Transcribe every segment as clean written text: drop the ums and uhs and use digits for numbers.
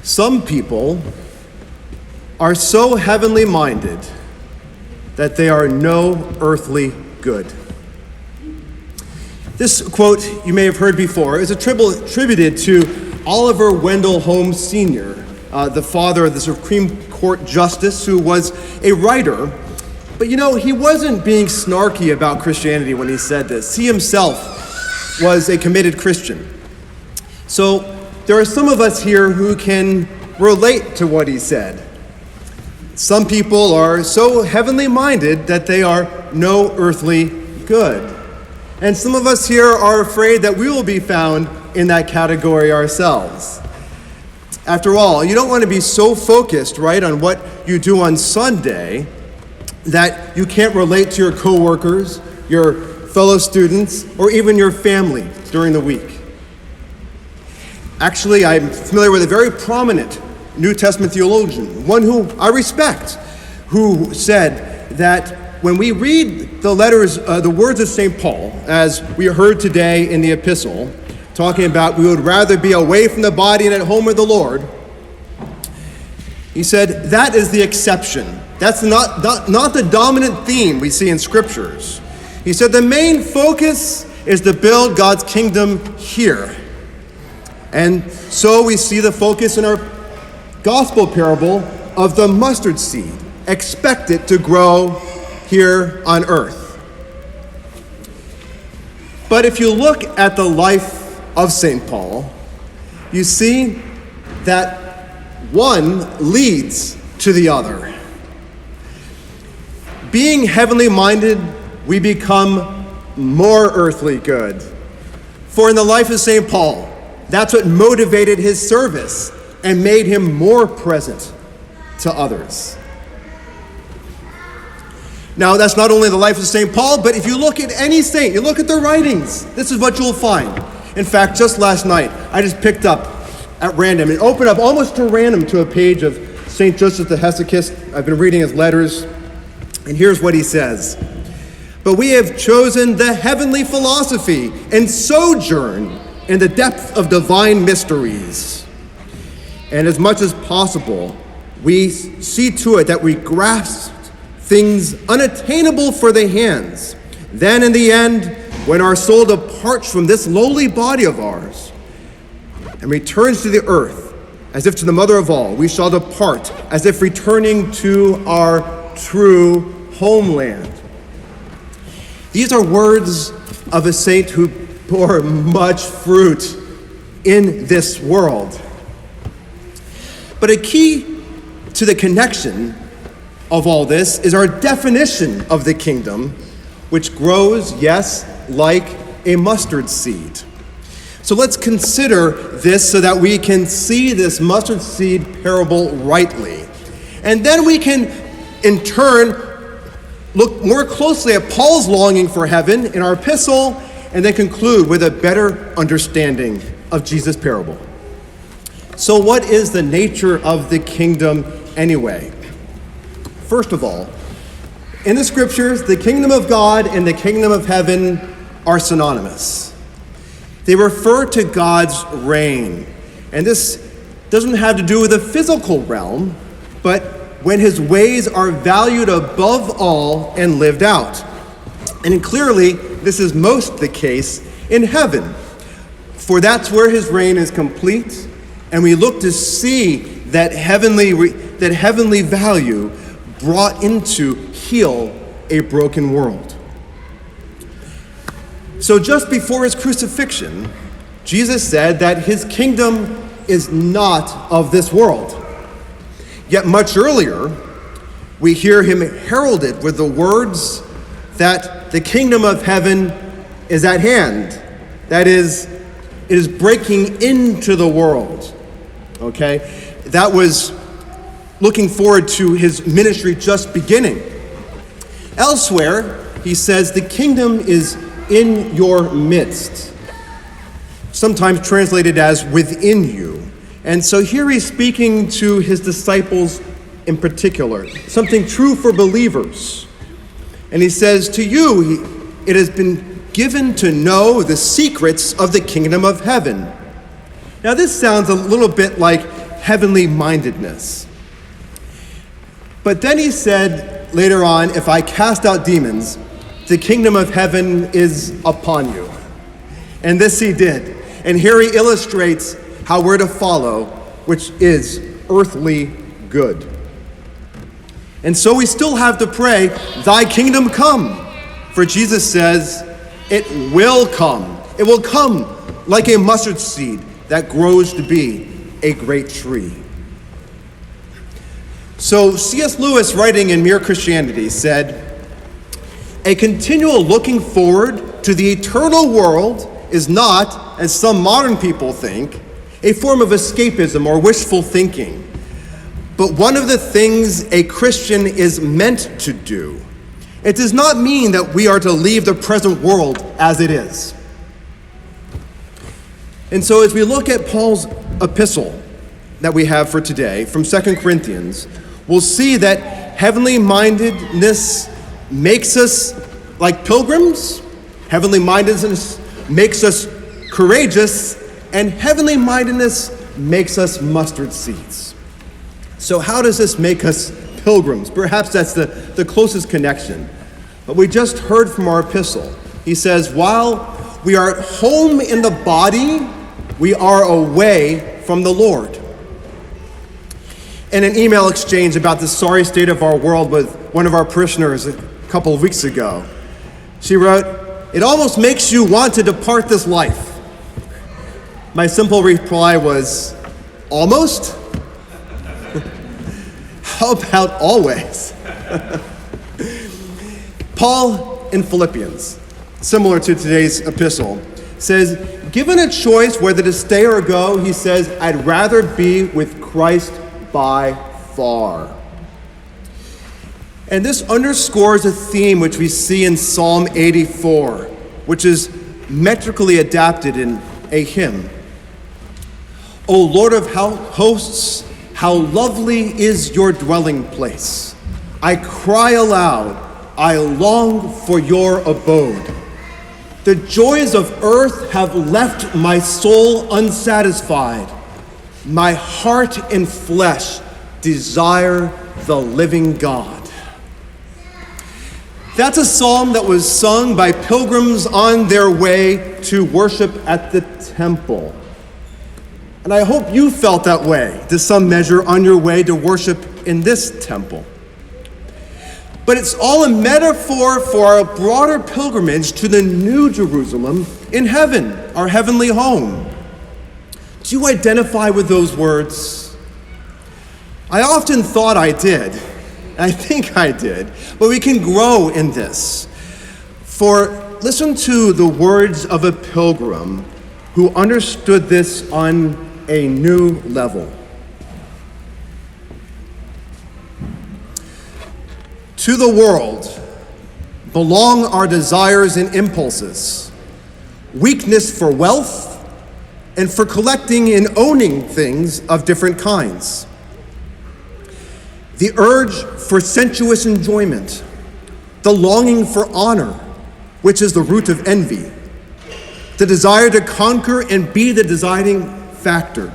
Some people are so heavenly minded that they are no earthly good. This quote you may have heard before is attributed to Oliver Wendell Holmes Sr., the father of the Supreme Court Justice, who was a writer. But he wasn't being snarky about Christianity when he said this. He himself was a committed Christian. So there are some of us here who can relate to what he said. Some people are so heavenly minded that they are no earthly good. And some of us here are afraid that we will be found in that category ourselves. After all, you don't want to be so focused, right, on what you do on Sunday that you can't relate to your coworkers, your fellow students, or even your family during the week. Actually, I'm familiar with a very prominent New Testament theologian, one who I respect, who said that when we read the letters, the words of St. Paul, as we heard today in the epistle, talking about we would rather be away from the body and at home with the Lord, he said that is the exception. That's not the dominant theme we see in scriptures. He said the main focus is to build God's kingdom here. And so we see the focus in our gospel parable of the mustard seed. Expect it to grow here on earth. But if you look at the life of St. Paul, you see that one leads to the other. Being heavenly minded, we become more earthly good. For in the life of St. Paul, that's what motivated his service and made him more present to others. Now, that's not only the life of St. Paul, but if you look at any saint, you look at their writings, this is what you'll find. In fact, just last night, I just picked up at random and opened up almost at random to a page of St. Joseph the Hesychist. I've been reading his letters, and here's what he says. But we have chosen the heavenly philosophy and sojourn in the depth of divine mysteries. And as much as possible, we see to it that we grasp things unattainable for the hands. Then in the end, when our soul departs from this lowly body of ours and returns to the earth, as if to the mother of all, we shall depart as if returning to our true homeland. These are words of a saint who bore much fruit in this world. But a key to the connection of all this is our definition of the kingdom, which grows, yes, like a mustard seed. So let's consider this so that we can see this mustard seed parable rightly. And then we can, in turn, look more closely at Paul's longing for heaven in our epistle, and then conclude with a better understanding of Jesus' parable. So what is the nature of the kingdom anyway? First of all, in the scriptures, the kingdom of God and the kingdom of heaven are synonymous. They refer to God's reign. And this doesn't have to do with the physical realm, but when his ways are valued above all and lived out. And clearly, this is most the case in heaven, for that's where his reign is complete, and we look to see that heavenly value brought into heal a broken world. So just before his crucifixion, Jesus said that his kingdom is not of this world. Yet much earlier, we hear him heralded with the words that the kingdom of heaven is at hand. That is, it is breaking into the world. Okay? That was looking forward to his ministry just beginning. Elsewhere, he says, the kingdom is in your midst, sometimes translated as within you. And so here he's speaking to his disciples in particular, something true for believers. And he says, to you, it has been given to know the secrets of the kingdom of heaven. Now this sounds a little bit like heavenly mindedness. But then he said later on, if I cast out demons, the kingdom of heaven is upon you. And this he did. And here he illustrates how we're to follow, which is earthly good. And so we still have to pray, thy kingdom come. For Jesus says, it will come. It will come like a mustard seed that grows to be a great tree. So C.S. Lewis, writing in Mere Christianity, said, a continual looking forward to the eternal world is not, as some modern people think, a form of escapism or wishful thinking, but one of the things a Christian is meant to do. It does not mean that we are to leave the present world as it is. And so as we look at Paul's epistle that we have for today from 2 Corinthians, we'll see that heavenly mindedness makes us like pilgrims, heavenly mindedness makes us courageous, and heavenly mindedness makes us mustard seeds. So how does this make us pilgrims? Perhaps that's the closest connection. But we just heard from our epistle. He says, while we are at home in the body, we are away from the Lord. In an email exchange about the sorry state of our world with one of our parishioners a couple of weeks ago, she wrote, it almost makes you want to depart this life. My simple reply was, almost? How about always? Paul in Philippians, similar to today's epistle, says, given a choice whether to stay or go, he says, I'd rather be with Christ by far. And this underscores a theme which we see in Psalm 84, which is metrically adapted in a hymn. O Lord of hosts, how lovely is your dwelling place. I cry aloud, I long for your abode. The joys of earth have left my soul unsatisfied. My heart and flesh desire the living God. That's a psalm that was sung by pilgrims on their way to worship at the temple. And I hope you felt that way to some measure on your way to worship in this temple. But it's all a metaphor for our broader pilgrimage to the new Jerusalem in heaven, our heavenly home. Do you identify with those words? I often thought I did. I think I did. But we can grow in this. For listen to the words of a pilgrim who understood this on a new level. To the world belong our desires and impulses, weakness for wealth, and for collecting and owning things of different kinds. The urge for sensuous enjoyment, the longing for honor, which is the root of envy, the desire to conquer and be the deciding factor,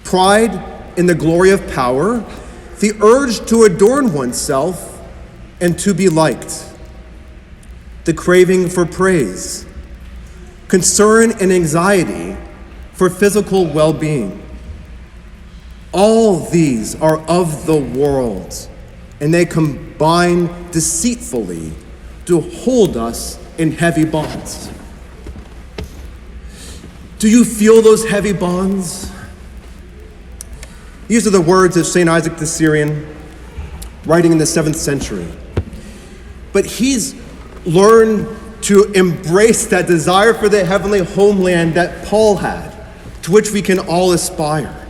pride in the glory of power, the urge to adorn oneself and to be liked, the craving for praise, concern and anxiety for physical well-being. All these are of the world, and they combine deceitfully to hold us in heavy bonds. Do you feel those heavy bonds? These are the words of St. Isaac the Syrian, writing in the 7th century. But he's learned to embrace that desire for the heavenly homeland that Paul had, to which we can all aspire.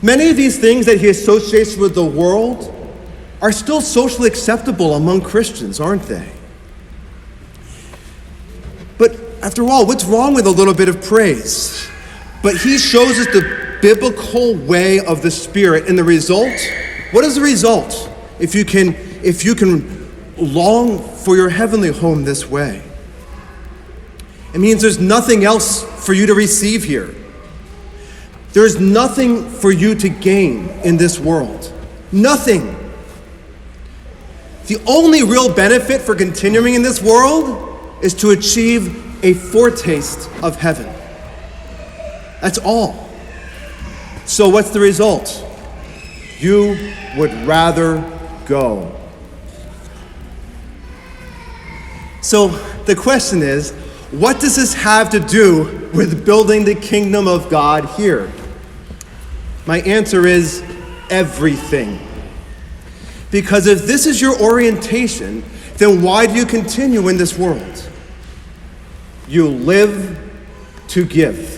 Many of these things that he associates with the world are still socially acceptable among Christians, aren't they? But after all, what's wrong with a little bit of praise? But he shows us the biblical way of the Spirit, and the result, what is the result if you can long for your heavenly home this way? It means there's nothing else for you to receive here. There's nothing for you to gain in this world. Nothing. The only real benefit for continuing in this world is to achieve a foretaste of heaven. That's all. So what's the result? You would rather go. So the question is, what does this have to do with building the kingdom of God here? My answer is everything. Because if this is your orientation, then why do you continue in this world? You live to give.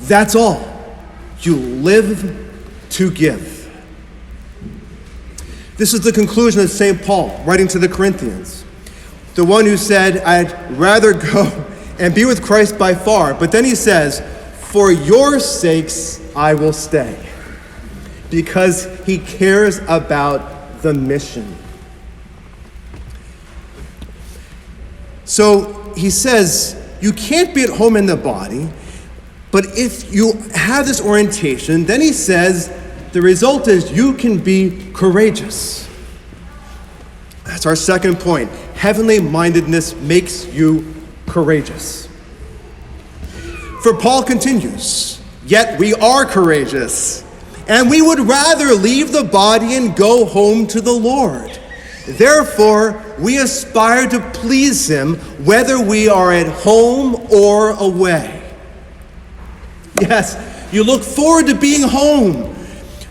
That's all. You live to give. This is the conclusion of St. Paul, writing to the Corinthians. The one who said, I'd rather go and be with Christ by far. But then he says, for your sakes, I will stay. Because he cares about the mission. So he says, you can't be at home in the body, but if you have this orientation, then he says, the result is you can be courageous. That's our second point. Heavenly mindedness makes you courageous. For Paul continues, yet we are courageous, and we would rather leave the body and go home to the Lord. Therefore, we aspire to please him, whether we are at home or away. Yes, you look forward to being home,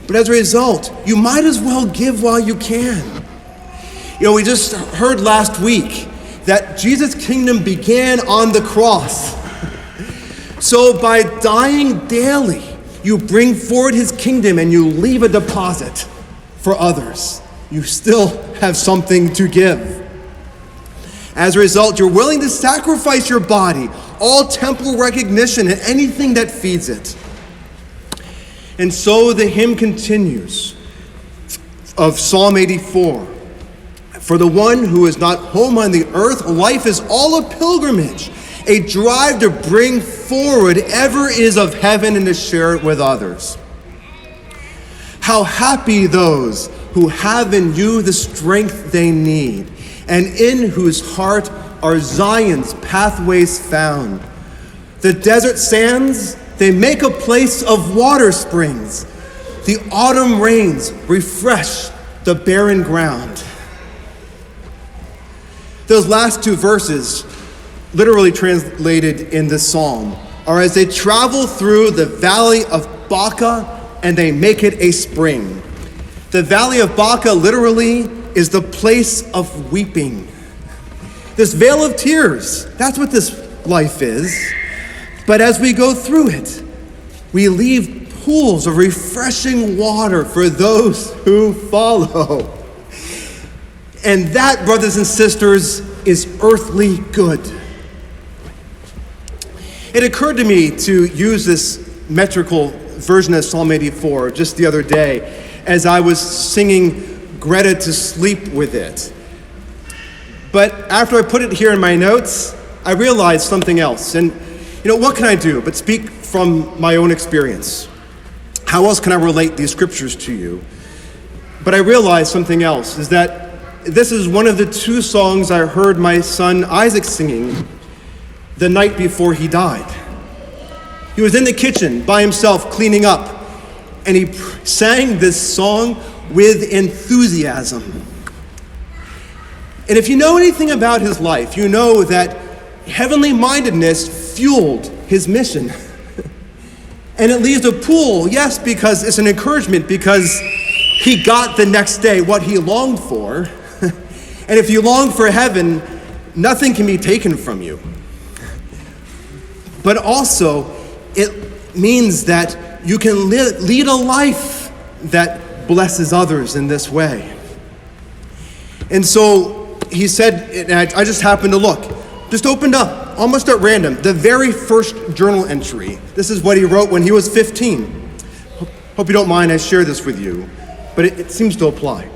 but as a result, you might as well give while you can. You know, we just heard last week that Jesus' kingdom began on the cross. So by dying daily, you bring forward his kingdom and you leave a deposit for others. You still have something to give. As a result, you're willing to sacrifice your body, all temporal recognition, and anything that feeds it. And so the hymn continues of Psalm 84. For the one who is not home on the earth, life is all a pilgrimage, a drive to bring forward ever is of heaven and to share it with others. How happy those who have in you the strength they need, and in whose heart are Zion's pathways found. The desert sands, they make a place of water springs. The autumn rains refresh the barren ground. Those last two verses, literally translated in this psalm, are as they travel through the valley of Baca and they make it a spring. The valley of Baca literally is the place of weeping. This vale of tears, that's what this life is. But as we go through it, we leave pools of refreshing water for those who follow. And that, brothers and sisters, is earthly good. It occurred to me to use this metrical version of Psalm 84 just the other day as I was singing Greta to sleep with it. But after I put it here in my notes, I realized something else. And, what can I do but speak from my own experience? How else can I relate these scriptures to you? But I realized something else, is that this is one of the two songs I heard my son Isaac singing the night before he died. He was in the kitchen by himself cleaning up, and he sang this song with enthusiasm. And if you know anything about his life, you know that heavenly mindedness fueled his mission. And it leaves a pool, yes, because it's an encouragement, because he got the next day what he longed for. And if you long for heaven, nothing can be taken from you. But also, it means that you can lead a life that blesses others in this way. And so he said, and I just happened to look, just opened up, almost at random, the very first journal entry. This is what he wrote when he was 15. Hope you don't mind I share this with you, but it seems to apply.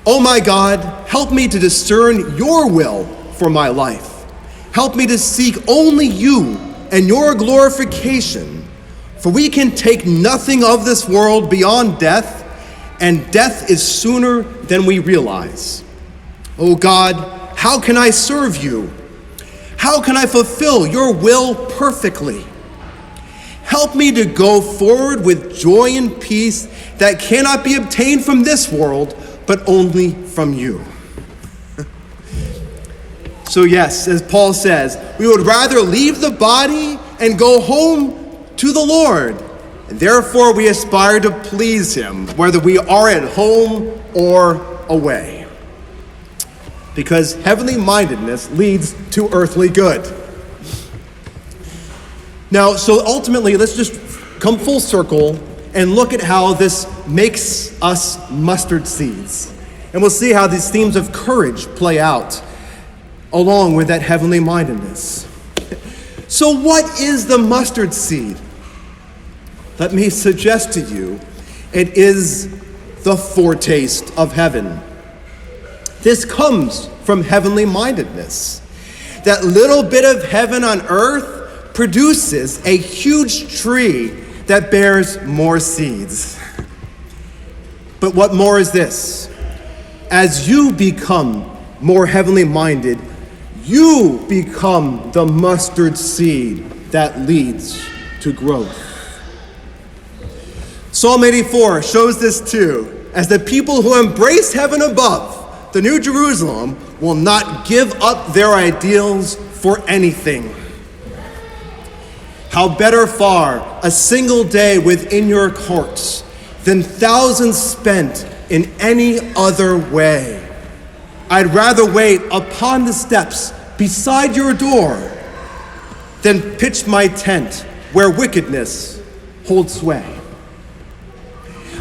Oh my God, help me to discern your will for my life. Help me to seek only you and your glorification, for we can take nothing of this world beyond death, and death is sooner than we realize. O God, how can I serve you? How can I fulfill your will perfectly? Help me to go forward with joy and peace that cannot be obtained from this world, but only from you. So yes, as Paul says, we would rather leave the body and go home to the Lord. And therefore we aspire to please him, whether we are at home or away. Because heavenly mindedness leads to earthly good. Now, so ultimately, let's just come full circle and look at how this makes us mustard seeds. And we'll see how these themes of courage play out along with that heavenly mindedness. So what is the mustard seed? Let me suggest to you, it is the foretaste of heaven. This comes from heavenly mindedness. That little bit of heaven on earth produces a huge tree that bears more seeds. But what more is this? As you become more heavenly minded, you become the mustard seed that leads to growth. Psalm 84 shows this too, as the people who embrace heaven above, the New Jerusalem, will not give up their ideals for anything. How better far a single day within your courts than thousands spent in any other way. I'd rather wait upon the steps beside your door than pitch my tent where wickedness holds sway.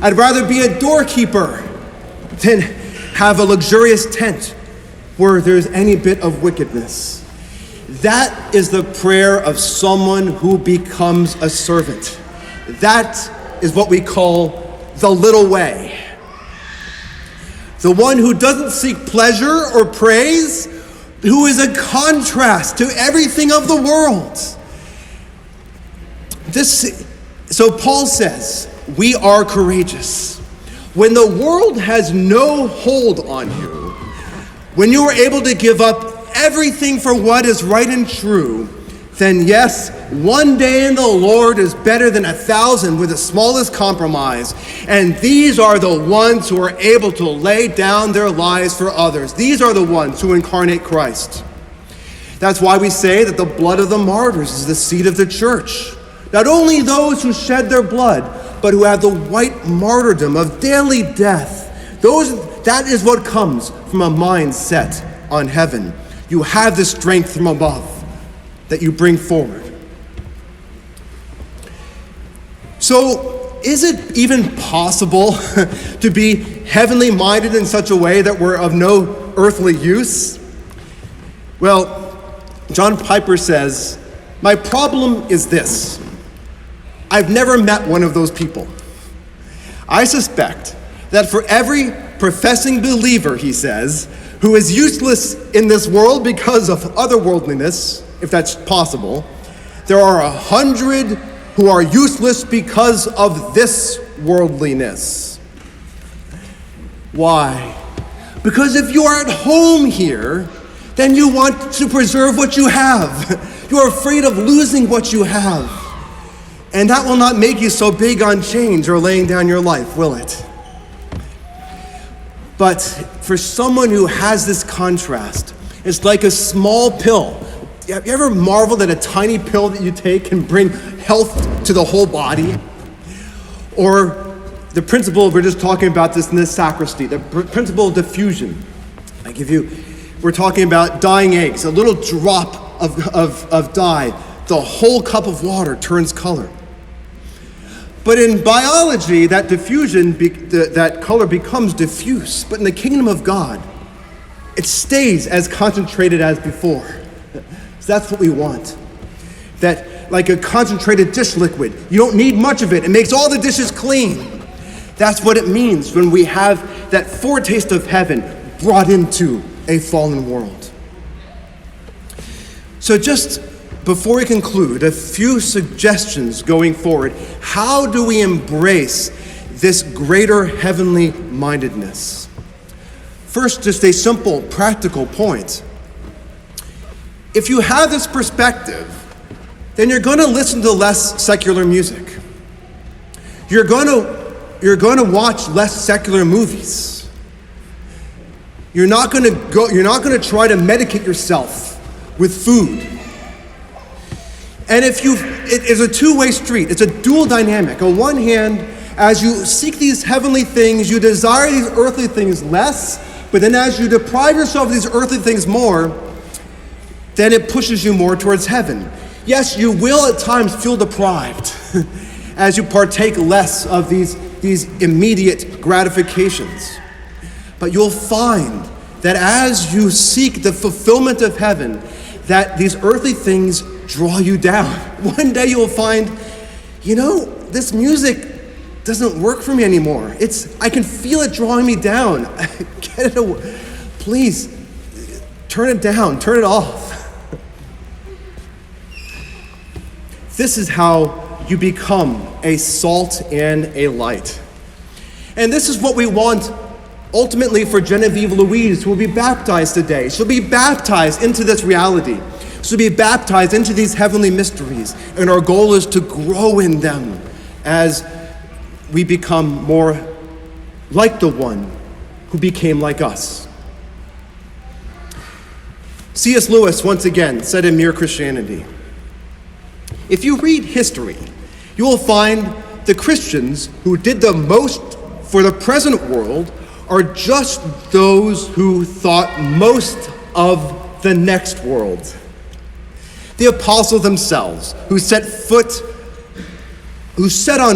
I'd rather be a doorkeeper than have a luxurious tent where there's any bit of wickedness. That is the prayer of someone who becomes a servant. That is what we call the little way. The one who doesn't seek pleasure or praise, who is a contrast to everything of the world. So Paul says, we are courageous. When the world has no hold on you, when you are able to give up everything for what is right and true, then yes, one day in the Lord is better than 1,000 with the smallest compromise. And these are the ones who are able to lay down their lives for others. These are the ones who incarnate Christ. That's why we say that the blood of the martyrs is the seed of the church. Not only those who shed their blood, but who have the white martyrdom of daily death. That is what comes from a mind set on heaven. You have the strength from above that you bring forward. So, is it even possible to be heavenly minded in such a way that we're of no earthly use? Well, John Piper says, my problem is this. I've never met one of those people. I suspect that for every professing believer, he says, who is useless in this world because of otherworldliness, if that's possible, there are 100 who are useless because of this worldliness. Why? Because if you are at home here, then you want to preserve what you have. You are afraid of losing what you have. And that will not make you so big on change or laying down your life, will it? But for someone who has this contrast, it's like a small pill. Have you ever marveled that a tiny pill that you take can bring health to the whole body? Or the principle, we're just talking about this in this sacristy, the principle of diffusion. We're talking about dying eggs, a little drop of dye, the whole cup of water turns color. But in biology, that diffusion, that color becomes diffuse. But in the kingdom of God, it stays as concentrated as before. So that's what we want. That, like a concentrated dish liquid, you don't need much of it. It makes all the dishes clean. That's what it means when we have that foretaste of heaven brought into a fallen world. So just before we conclude, a few suggestions going forward. How do we embrace this greater heavenly mindedness? First, just a simple practical point. If you have this perspective, then you're going to listen to less secular music. You're going to watch less secular movies. You're not going to try to medicate yourself with food. And it is a two-way street. It's a dual dynamic. On one hand, as you seek these heavenly things, you desire these earthly things less, but then as you deprive yourself of these earthly things more, then it pushes you more towards heaven. Yes, you will at times feel deprived as you partake less of these immediate gratifications. But you'll find that as you seek the fulfillment of heaven, that these earthly things draw you down. One day you'll find, this music doesn't work for me anymore. I can feel it drawing me down. Get it away. Please, turn it down, turn it off. This is how you become a salt and a light. And this is what we want ultimately for Genevieve Louise, who will be baptized today. She'll be baptized into this reality. She'll be baptized into these heavenly mysteries. And our goal is to grow in them as we become more like the one who became like us. C.S. Lewis, once again, said in Mere Christianity, if you read history, you will find the Christians who did the most for the present world are just those who thought most of the next world. The apostles themselves, who set on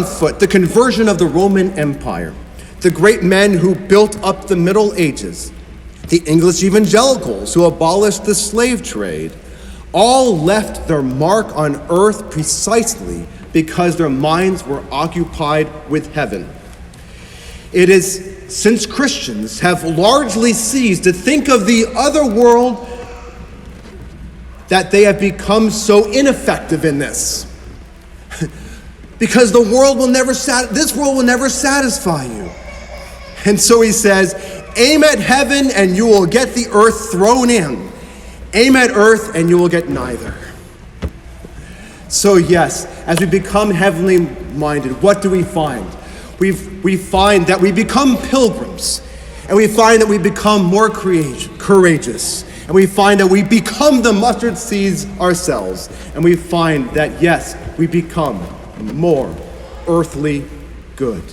foot the conversion of the Roman Empire, the great men who built up the Middle Ages, the English evangelicals who abolished the slave trade, all left their mark on earth precisely because their minds were occupied with heaven. It is since Christians have largely ceased to think of the other world that they have become so ineffective in this. Because this world will never satisfy you. And so he says, aim at heaven and you will get the earth thrown in. Aim at earth and you will get neither. So yes, as we become heavenly minded, what do we find? We find that we become pilgrims, and we find that we become more courageous, and we find that we become the mustard seeds ourselves, and we find that yes, we become more earthly good.